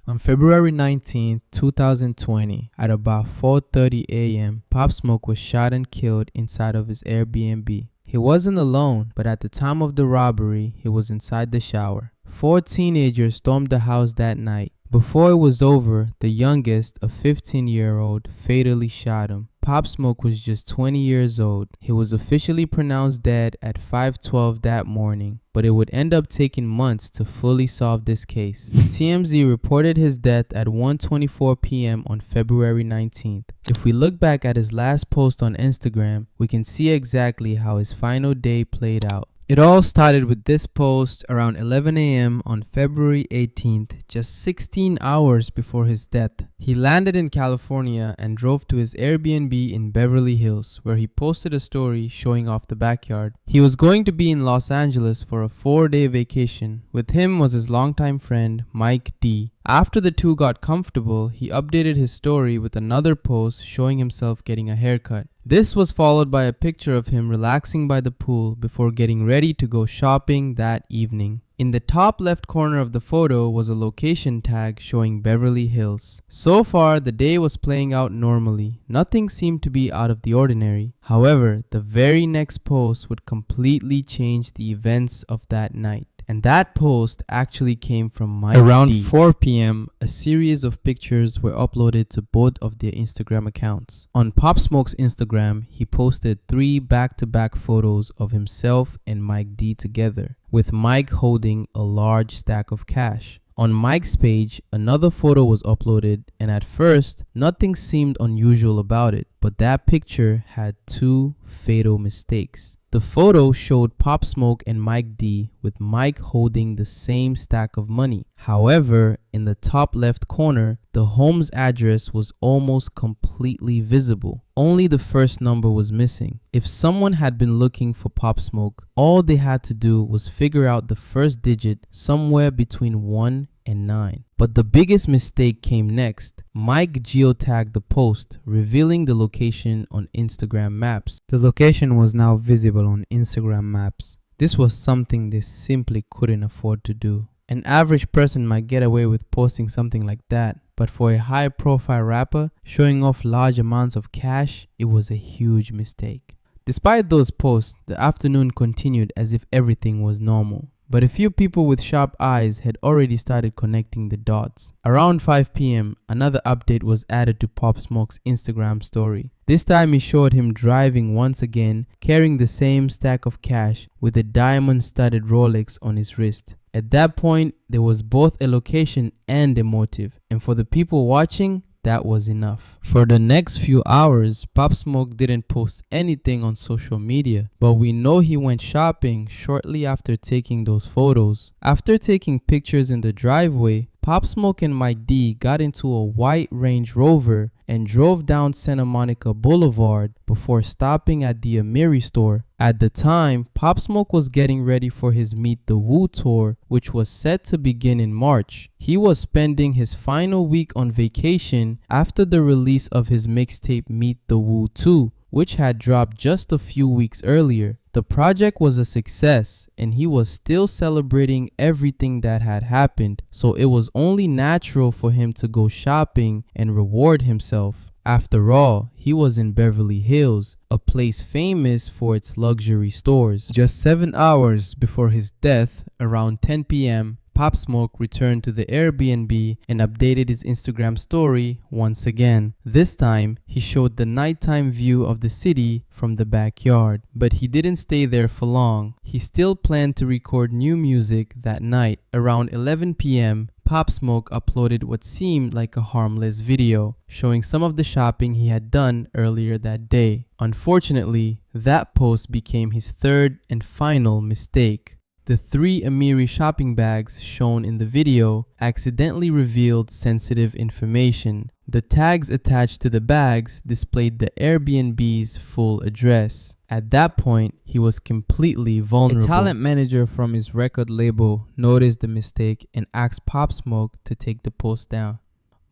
On February 19, 2020, at about 4:30 a.m., Pop Smoke was shot and killed inside of his Airbnb. He wasn't alone, but at the time of the robbery, he was inside the shower. 4 teenagers stormed the house that night. Before it was over, the youngest, a 15-year-old, fatally shot him. Pop Smoke was just 20 years old. He was officially pronounced dead at 5:12 that morning, but it would end up taking months to fully solve this case. TMZ reported his death at 1:24 p.m. on February 19th. If we look back at his last post on Instagram, we can see exactly how his final day played out. It all started with this post around 11 a.m. on February 18th, just 16 hours before his death. He landed in California and drove to his Airbnb in Beverly Hills, where he posted a story showing off the backyard. He was going to be in Los Angeles for a 4-day vacation. With him was his longtime friend, Mike D. After the two got comfortable, he updated his story with another post showing himself getting a haircut. This was followed by a picture of him relaxing by the pool before getting ready to go shopping that evening. In the top left corner of the photo was a location tag showing Beverly Hills. So far, the day was playing out normally. Nothing seemed to be out of the ordinary. However, the very next post would completely change the events of that night. And that post actually came from Mike Around D. 4 p.m., a series of pictures were uploaded to both of their Instagram accounts. On Pop Smoke's Instagram, he posted 3 back-to-back photos of himself and Mike D together, with Mike holding a large stack of cash. On Mike's page, another photo was uploaded, and at first, nothing seemed unusual about it, but that picture had 2 fatal mistakes. The photo showed Pop Smoke and Mike D, with Mike holding the same stack of money. However, in the top left corner, the home's address was almost completely visible. Only the first number was missing. If someone had been looking for Pop Smoke, all they had to do was figure out the first digit somewhere between 1 and 9. But the biggest mistake came next. Mike geotagged the post, revealing the location on Instagram Maps. The location was now visible on Instagram Maps. This was something they simply couldn't afford to do. An average person might get away with posting something like that, but for a high-profile rapper showing off large amounts of cash, it was a huge mistake. Despite those posts, the afternoon continued as if everything was normal. But a few people with sharp eyes had already started connecting the dots. Around 5 p.m., another update was added to Pop Smoke's Instagram story. This time he showed him driving once again, carrying the same stack of cash with a diamond-studded Rolex on his wrist. At that point, there was both a location and a motive, and for the people watching, that was enough. For the next few hours, Pop Smoke didn't post anything on social media, but we know he went shopping shortly after taking those photos. After taking pictures in the driveway, Pop Smoke and Mike D got into a white Range Rover and drove down Santa Monica Boulevard before stopping at the Amiri store. At the time, Pop Smoke was getting ready for his Meet the Woo tour, which was set to begin in March. He was spending his final week on vacation after the release of his mixtape Meet the Woo 2, which had dropped just a few weeks earlier. The project was a success, and he was still celebrating everything that had happened, so it was only natural for him to go shopping and reward himself. After all, he was in Beverly Hills, a place famous for its luxury stores. Just 7 hours before his death, around 10 p.m., Pop Smoke returned to the Airbnb and updated his Instagram story once again. This time, he showed the nighttime view of the city from the backyard. But he didn't stay there for long. He still planned to record new music that night. Around 11 p.m., Pop Smoke uploaded what seemed like a harmless video, showing some of the shopping he had done earlier that day. Unfortunately, that post became his third and final mistake. The 3 Amiri shopping bags shown in the video accidentally revealed sensitive information. The tags attached to the bags displayed the Airbnb's full address. At that point, he was completely vulnerable. A talent manager from his record label noticed the mistake and asked Pop Smoke to take the post down.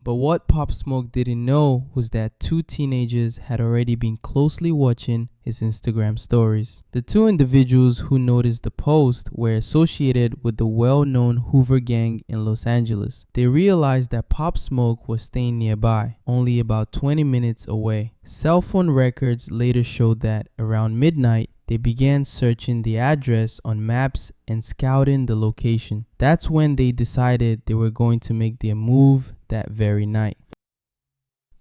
But what Pop Smoke didn't know was that two teenagers had already been closely watching his Instagram stories. The two individuals who noticed the post were associated with the well-known Hoover Gang in Los Angeles. They realized that Pop Smoke was staying nearby, only about 20 minutes away. Cell phone records later showed that around midnight, they began searching the address on maps and scouting the location. That's when they decided they were going to make their move that very night.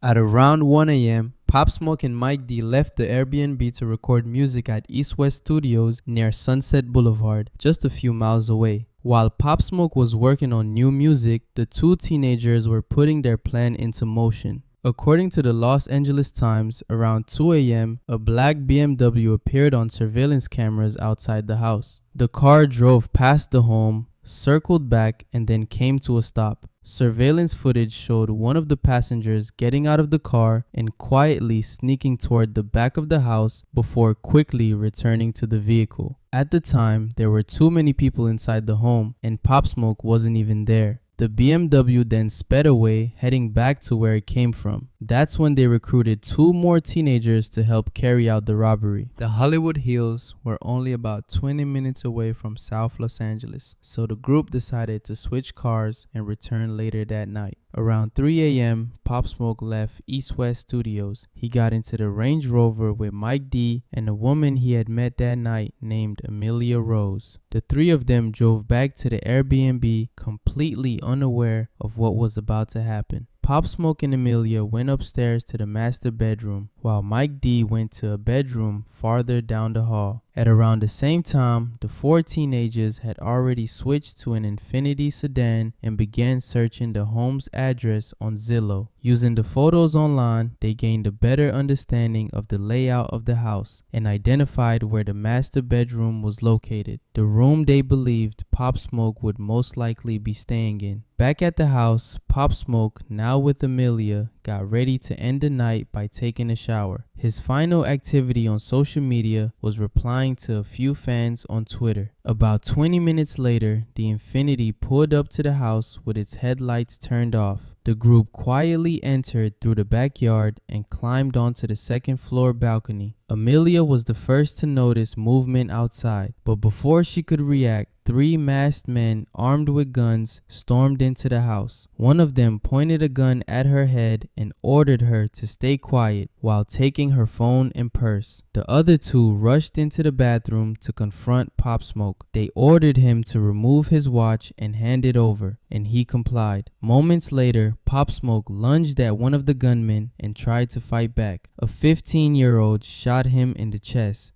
At around 1 a.m., Pop Smoke and Mike D left the Airbnb to record music at East West Studios near Sunset Boulevard, just a few miles away. While Pop Smoke was working on new music, the two teenagers were putting their plan into motion. According to the Los Angeles Times, around 2 a.m., a black BMW appeared on surveillance cameras outside the house. The car drove past the home, circled back, and then came to a stop. Surveillance footage showed one of the passengers getting out of the car and quietly sneaking toward the back of the house before quickly returning to the vehicle. At the time, there were too many people inside the home, and Pop Smoke wasn't even there. The BMW then sped away, heading back to where it came from. That's when they recruited two more teenagers to help carry out the robbery. The Hollywood Hills were only about 20 minutes away from South Los Angeles, so the group decided to switch cars and return later that night. Around 3 a.m., Pop Smoke left East West Studios. He got into the Range Rover with Mike D and a woman he had met that night named Amelia Rose. The three of them drove back to the Airbnb completely unaware of what was about to happen. Pop Smoke and Amelia went upstairs to the master bedroom, while Mike D went to a bedroom farther down the hall. At around the same time, the four teenagers had already switched to an Infiniti sedan and began searching the home's address on Zillow. Using the photos online, they gained a better understanding of the layout of the house and identified where the master bedroom was located, the room they believed Pop Smoke would most likely be staying in. Back at the house, Pop Smoke, now with Amelia, got ready to end the night by taking a shower. His final activity on social media was replying to a few fans on Twitter. About 20 minutes later, the Infiniti pulled up to the house with its headlights turned off. The group quietly entered through the backyard and climbed onto the second floor balcony. Amelia was the first to notice movement outside, but before she could react, three masked men armed with guns stormed into the house. One of them pointed a gun at her head and ordered her to stay quiet while taking her phone and purse. The other two rushed into the bathroom to confront Pop Smoke. They ordered him to remove his watch and hand it over, and he complied. Moments later, Pop Smoke lunged at one of the gunmen and tried to fight back. A 15-year-old shot him in the chest.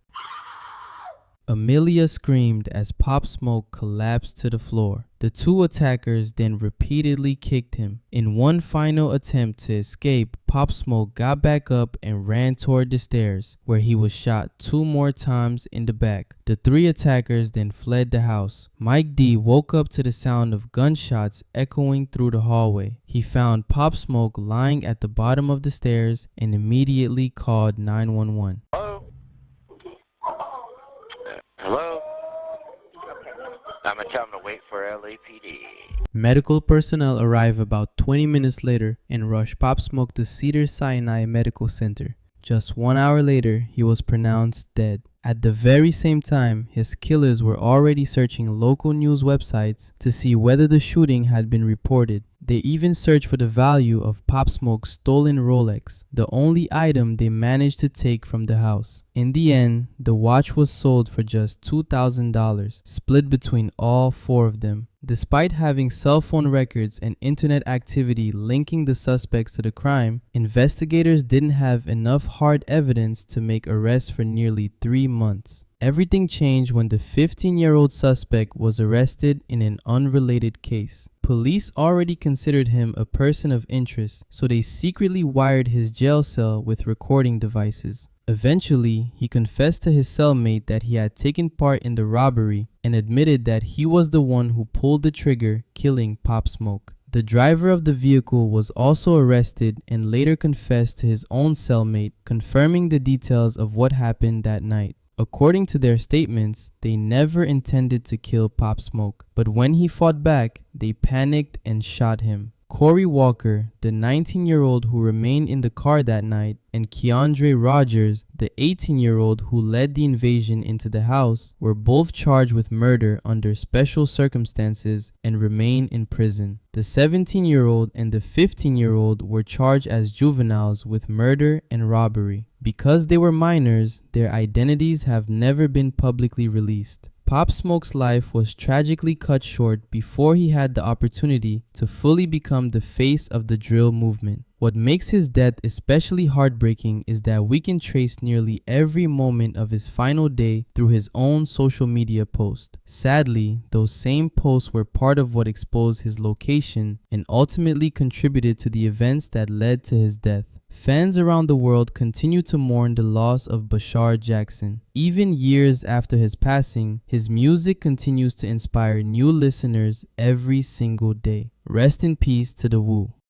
Amelia screamed as Pop Smoke collapsed to the floor. The two attackers then repeatedly kicked him. In one final attempt to escape, Pop Smoke got back up and ran toward the stairs, where he was shot 2 more times in the back. The 3 attackers then fled the house. Mike D woke up to the sound of gunshots echoing through the hallway. He found Pop Smoke lying at the bottom of the stairs and immediately called 911. Hello? I'm gonna tell them to wait for LAPD. Medical personnel arrive about 20 minutes later and rush Pop Smoke to Cedars-Sinai Medical Center. Just 1 hour later, he was pronounced dead. At the very same time, his killers were already searching local news websites to see whether the shooting had been reported. They even searched for the value of Pop Smoke's stolen Rolex, the only item they managed to take from the house. In the end, the watch was sold for just $2,000, split between all 4 of them. Despite having cell phone records and internet activity linking the suspects to the crime, investigators didn't have enough hard evidence to make arrests for nearly 3 months. Everything changed when the 15-year-old suspect was arrested in an unrelated case. Police already considered him a person of interest, so they secretly wired his jail cell with recording devices. Eventually, he confessed to his cellmate that he had taken part in the robbery and admitted that he was the one who pulled the trigger, killing Pop Smoke. The driver of the vehicle was also arrested and later confessed to his own cellmate, confirming the details of what happened that night. According to their statements, they never intended to kill Pop Smoke, but when he fought back, they panicked and shot him. Corey Walker, the 19-year-old who remained in the car that night, and Keandre Rogers, the 18-year-old who led the invasion into the house, were both charged with murder under special circumstances and remain in prison. The 17-year-old and the 15-year-old were charged as juveniles with murder and robbery. Because they were minors, their identities have never been publicly released. Pop Smoke's life was tragically cut short before he had the opportunity to fully become the face of the drill movement. What makes his death especially heartbreaking is that we can trace nearly every moment of his final day through his own social media post. Sadly, those same posts were part of what exposed his location and ultimately contributed to the events that led to his death. Fans around the world continue to mourn the loss of Bashar Jackson. Even years after his passing, his music continues to inspire new listeners every single day. Rest in peace to the Wu.